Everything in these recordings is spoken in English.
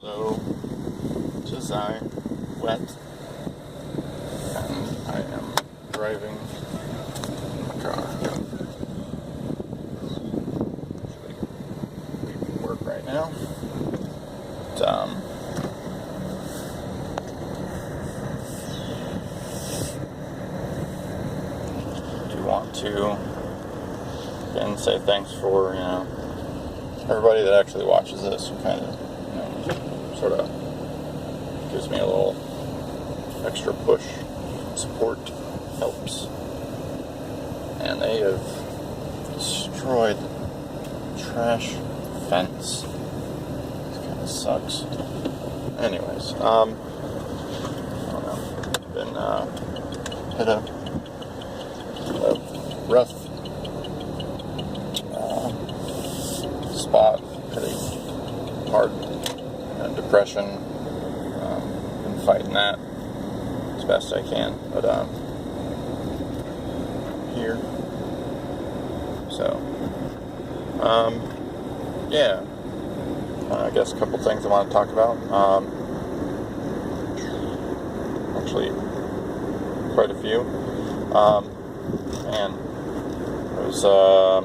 So, just Bwett, and I am driving my car. Leaving work right now. But, do want to again say thanks for everybody that actually watches this and kind of sort of gives me a little extra push. Support helps. And they have destroyed the trash fence. This kind of sucks. Anyways, I don't know. Been hit a rough spot, pretty hard depression. Been fighting that as best I can, but here. So, yeah. I guess a couple things I want to talk about. Actually, quite a few. And there's a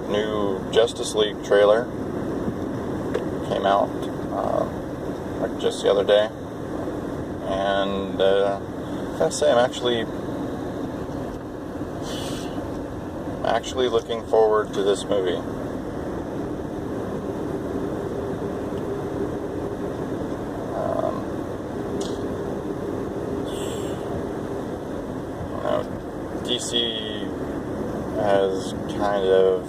new Justice League trailer came out like just the other day, and I gotta say I'm actually looking forward to this movie. DC has kind of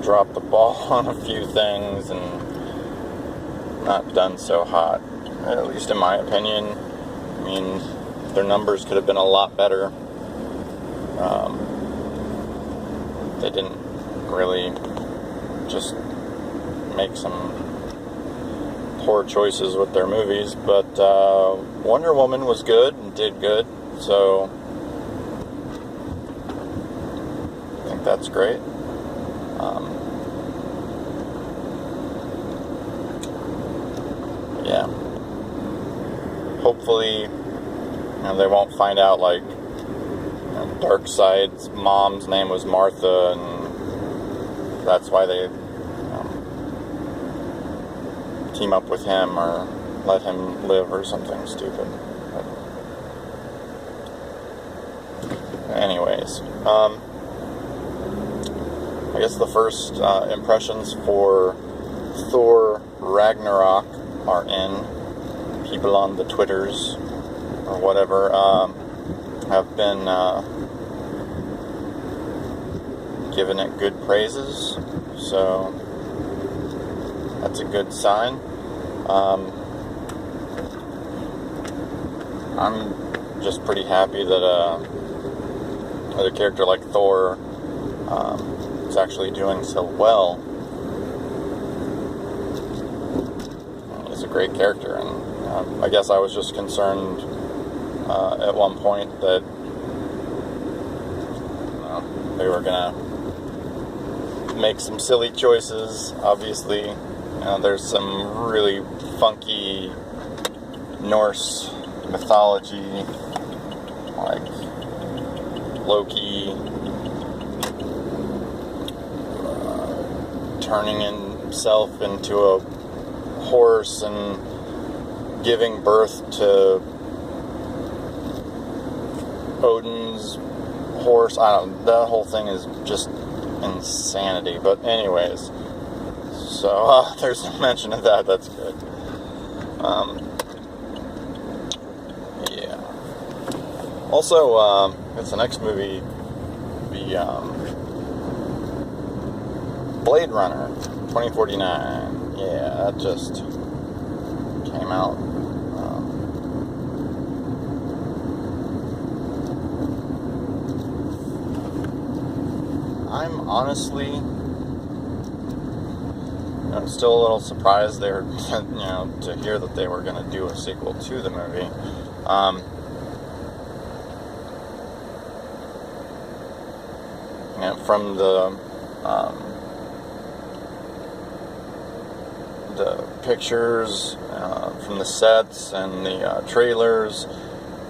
dropped the ball on a few things and not done so hot, at least in my opinion. I mean, their numbers could have been a lot better. They didn't really just make some poor choices with their movies, but Wonder Woman was good and did good, so I think that's great. Yeah. Hopefully, they won't find out like Darkseid's mom's name was Martha, and that's why they team up with him or let him live or something stupid. But anyways, I guess the first impressions for Thor Ragnarok are in. People on the Twitters or whatever have been giving it good praises, so that's a good sign. I'm just pretty happy that a character like Thor is actually doing so well. He's a great character, and I guess I was just concerned at one point that they were gonna make some silly choices. Obviously, there's some really funky Norse mythology, like Loki turning himself into a horse and giving birth to Odin's horse. I don't know, that whole thing is just insanity. But anyways, so there's no mention of that. That's good. Yeah. Also, it's the next movie, the Blade Runner 2049. Yeah, that just came out. I'm honestly, I'm still a little surprised there, to hear that they were going to do a sequel to the movie. From the the pictures from the sets and the trailers,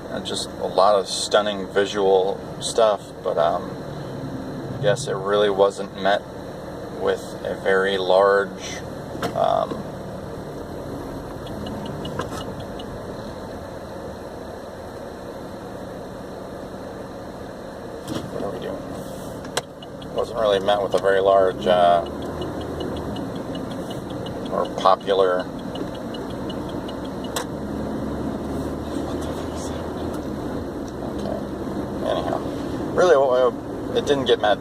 and just a lot of stunning visual stuff, but I guess it really wasn't met with a very large what are we doing? Wasn't really met with a very large or popular. Okay. Anyhow, really, it didn't get met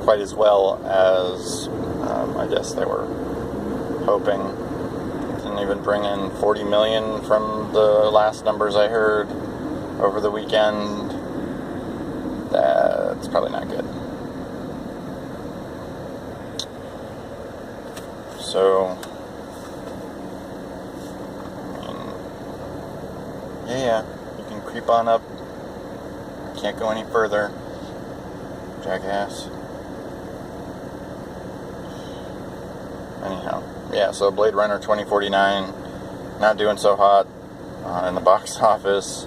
quite as well as I guess they were hoping. Didn't even bring in 40 million from the last numbers I heard over the weekend. That's probably not good. So, yeah, you can creep on up. Can't go any further, jackass. Anyhow, yeah, so Blade Runner 2049, not doing so hot in the box office.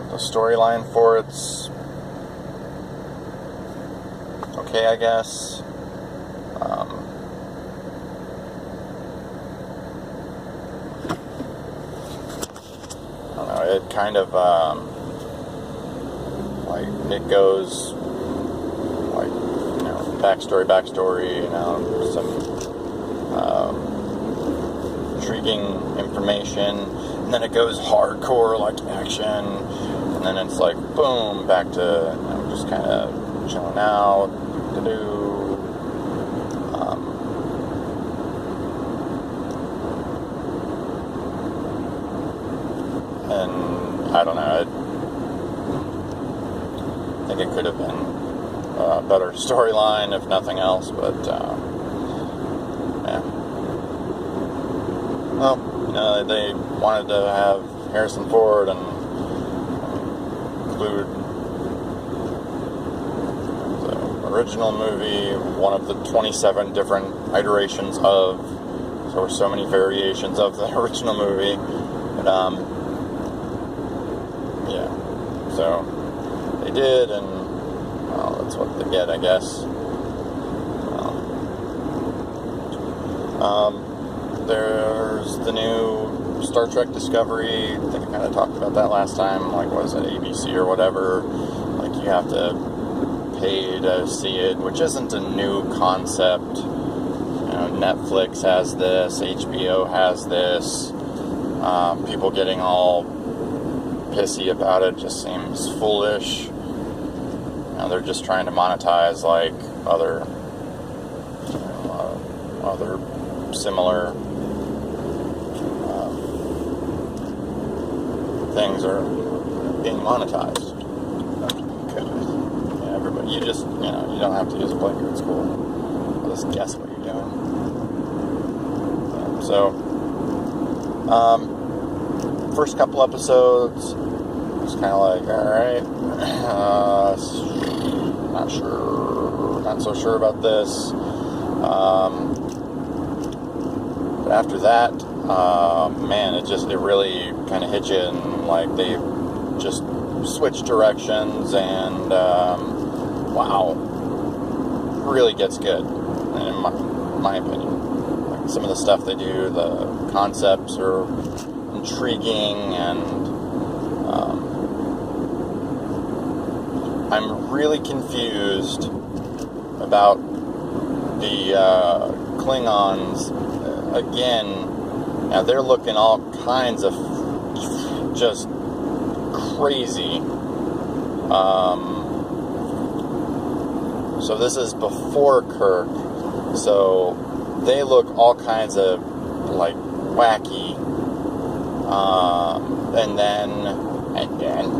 The storyline for it's okay, I guess. I don't know, it kind of like it goes like, you know, backstory, you know, some intriguing information, and then it goes hardcore like action, and then it's like boom, back to, you know, just kind of chilling out, and I don't know, I think it could have been a better storyline if nothing else, but yeah. Well, you know, they wanted to have Harrison Ford and include the original movie, one of the 27 different iterations of, so there were so many variations of the original movie, but yeah, so they did, and well, that's what they get, I guess. There's the new Star Trek Discovery. I think I kind of talked about that last time. Like, what is it, ABC or whatever? Like, you have to pay to see it, which isn't a new concept. You know, Netflix has this, HBO has this. People getting all pissy about it just seems foolish. You know, they're just trying to monetize like other similar things are being monetized. Okay. Yeah, everybody, you just, you know, you don't have to use a blanket at school. I'll just guess what you're doing. First couple episodes, it's kind of like, alright, not so sure about this. But after that, man, it really kind of hit you, and like they just switched directions, and wow, really gets good, in my opinion. Like, some of the stuff they do, the concepts are intriguing, and I'm really confused about the Klingons. Again, now they're looking all kinds of just crazy. So this is before Kirk, so they look all kinds of like wacky. And then again,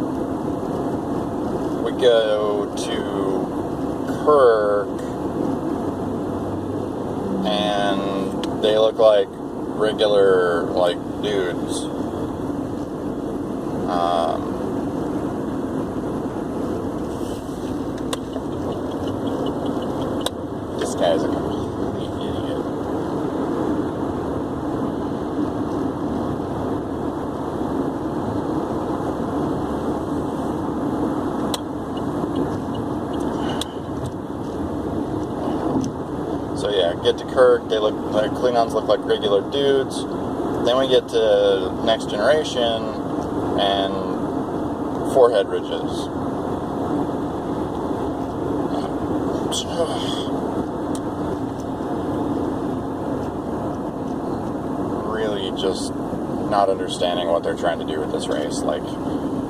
we go to Kirk, and they look like regular, like, dudes. get to Kirk, the Klingons look like regular dudes. Then we get to Next Generation, and forehead ridges. Really just not understanding what they're trying to do with this race. Like,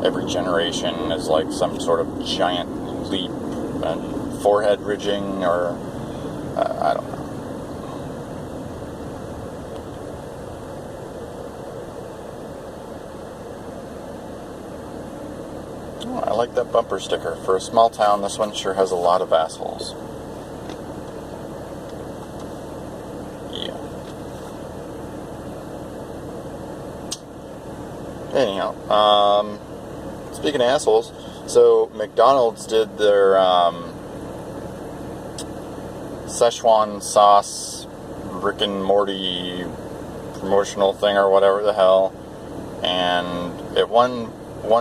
every generation is like some sort of giant leap and forehead ridging, or I don't know. Oh, I like that bumper sticker. For a small town, this one sure has a lot of assholes. Yeah. Anyhow, speaking of assholes, so McDonald's did their Szechuan sauce Rick and Morty promotional thing or whatever the hell, and it won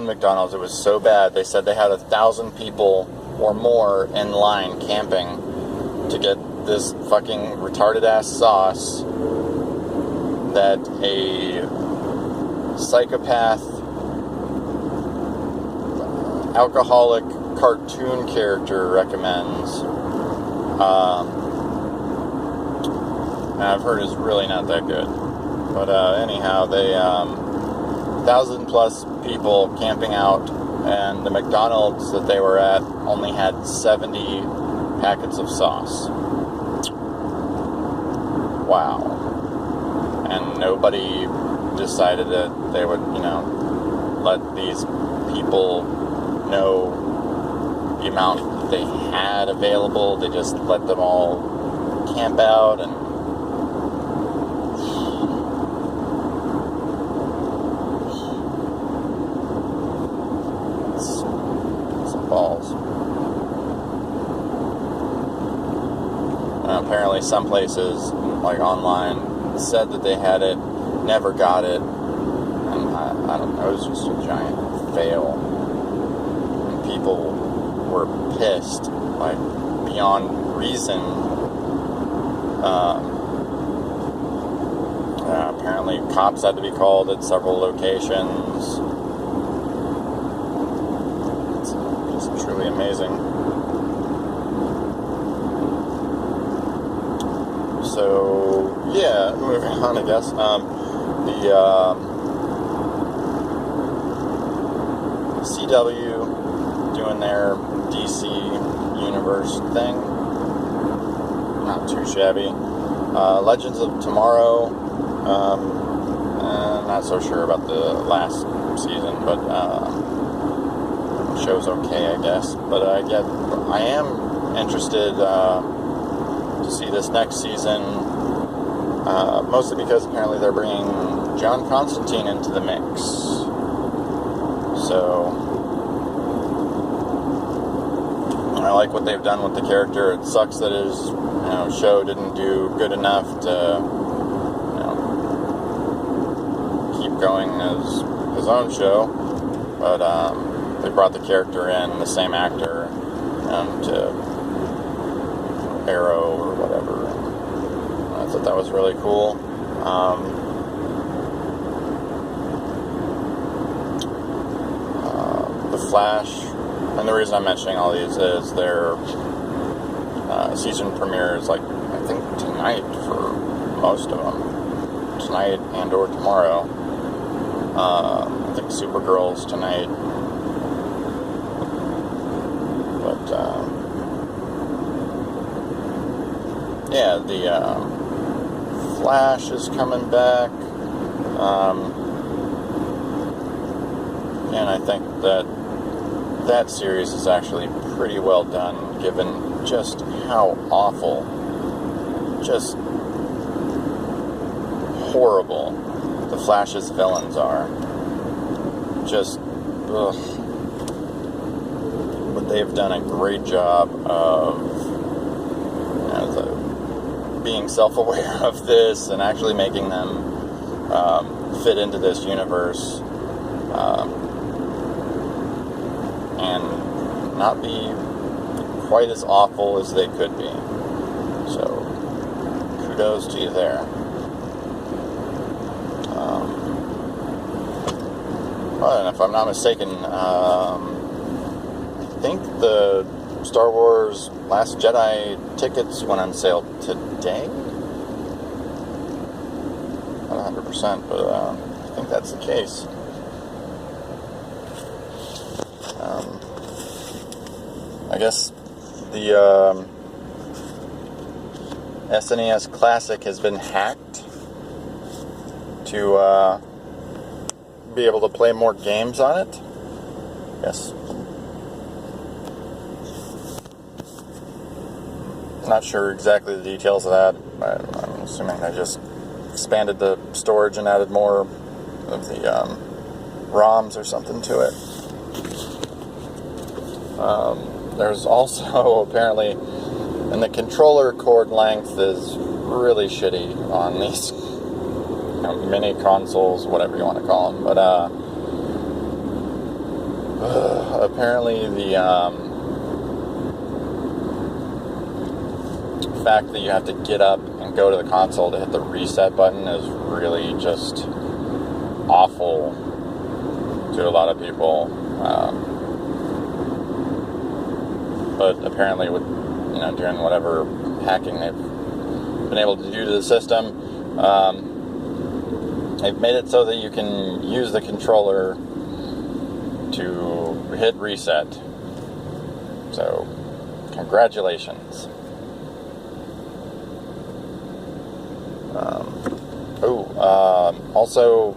McDonald's. It was so bad they said they had 1,000 people or more in line camping to get this fucking retarded ass sauce that a psychopath alcoholic cartoon character recommends. And I've heard is really not that good. But anyhow, they 1,000 plus people camping out, and the McDonald's that they were at only had 70 packets of sauce. Wow. And nobody decided that they would, let these people know the amount they had available. They just let them all camp out, and some balls. And apparently some places, like online, said that they had it, never got it, and I don't know, it was just a giant fail. And people were pissed, like, beyond reason. Apparently cops had to be called at several locations. It's truly amazing. So, yeah, moving on, I guess. The CW doing their DC Universe thing. Not too shabby. Legends of Tomorrow. Not so sure about the last season, but the show's okay, I guess. But I am interested to see this next season, mostly because apparently they're bringing John Constantine into the mix. So I like what they've done with the character. It sucks that his show didn't do good enough to keep going as his own show, but they brought the character in, the same actor, to Arrow or whatever. I thought that was really cool. The Flash, and the reason I'm mentioning all these is their season premieres, like, I think tonight for most of them. Tonight and or tomorrow. I think Supergirl's tonight. But, yeah, the Flash is coming back. And I think that series is actually pretty well done, given just how awful, just horrible the Flash's villains are. Just, ugh. But they've done a great job of being self-aware of this and actually making them fit into this universe, and not be quite as awful as they could be. So, kudos to you there. Well, and if I'm not mistaken, I think the Star Wars Last Jedi tickets went on sale today. Not 100%, but I think that's the case. I guess the SNES Classic has been hacked to be able to play more games on it. Yes. Not sure exactly the details of that, but I'm assuming they just expanded the storage and added more of the ROMs or something to it. There's also apparently, and the controller cord length is really shitty on these mini consoles, whatever you want to call them. But apparently the fact that you have to get up and go to the console to hit the reset button is really just awful to a lot of people. But apparently with, during whatever hacking they've been able to do to the system, they've made it so that you can use the controller to hit reset. So, congratulations. Also,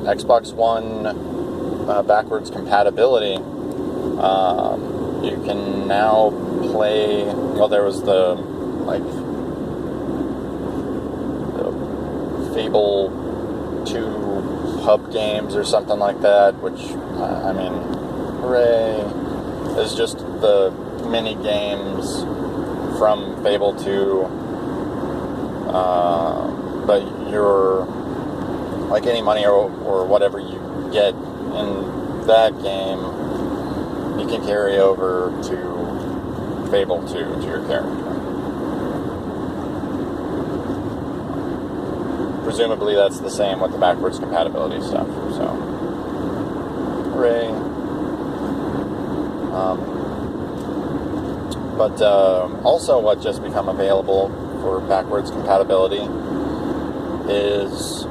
Xbox One backwards compatibility. You can now play. Well, there was the Fable 2 pub games or something like that, which hooray! It's just the mini games from Fable 2. But you're like any money or whatever you get in that game, you can carry over to Fable 2 to your character. Presumably that's the same with the backwards compatibility stuff, so hooray. But also what just become available for backwards compatibility is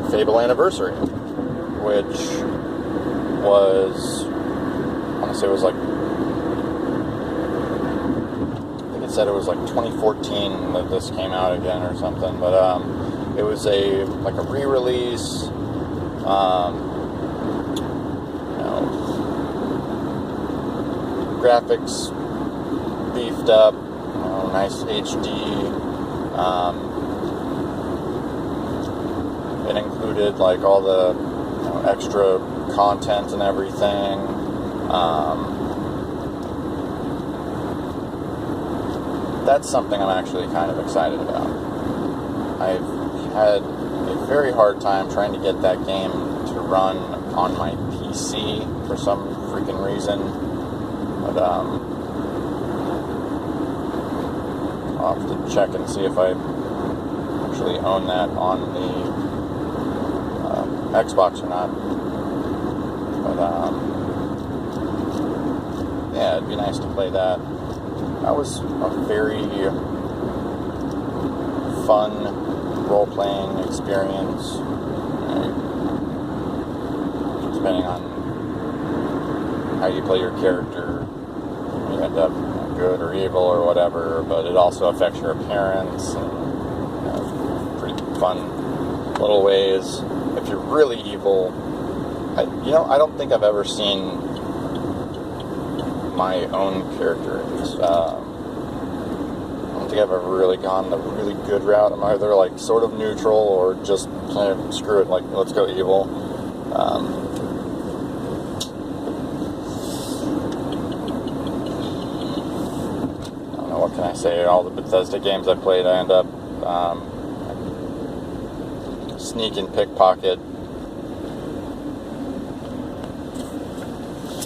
Fable Anniversary, which was, I want to say it was I think it said it was 2014 that this came out again or something, but it was a re-release, graphics beefed up, nice HD. It included all the extra content and everything. That's something I'm actually kind of excited about. I've had a very hard time trying to get that game to run on my PC for some freaking reason. But I'll have to check and see if I actually own that on the Xbox or not. But yeah, it'd be nice to play that. That was a very fun role-playing experience. Depending on how you play your character, you end up good or evil or whatever, but it also affects your appearance and pretty fun little ways. If you're really evil, I don't think I've ever seen my own character. I don't think I've ever really gone the really good route. I'm either sort of neutral or just kind of screw it, let's go evil. What can I say? All the Bethesda games I played, I end up sneak and pickpocket.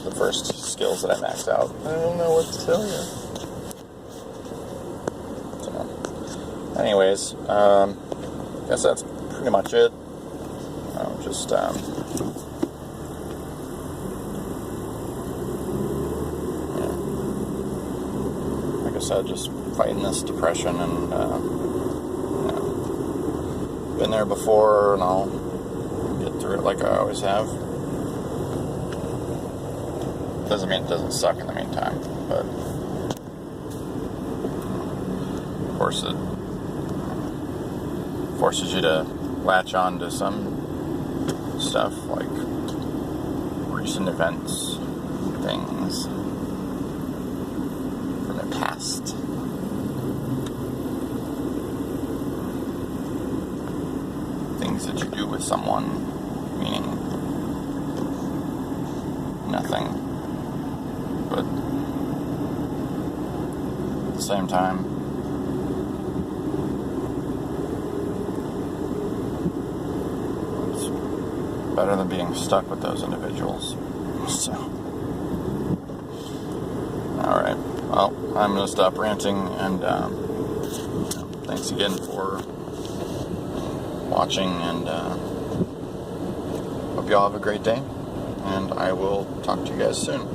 The first skills that I maxed out. I don't know what to tell you. So. Anyways, guess that's pretty much it. Just like I said, just fighting this depression, and been there before, and I'll get through it like I always have. Doesn't mean it doesn't suck in the meantime, but of course it forces you to latch on to some stuff, like recent events, things from the past. Things that you do with someone, meaning nothing, but at the same time, better than being stuck with those individuals. So, alright, well, I'm going to stop ranting, and thanks again for watching, and hope you all have a great day, and I will talk to you guys soon.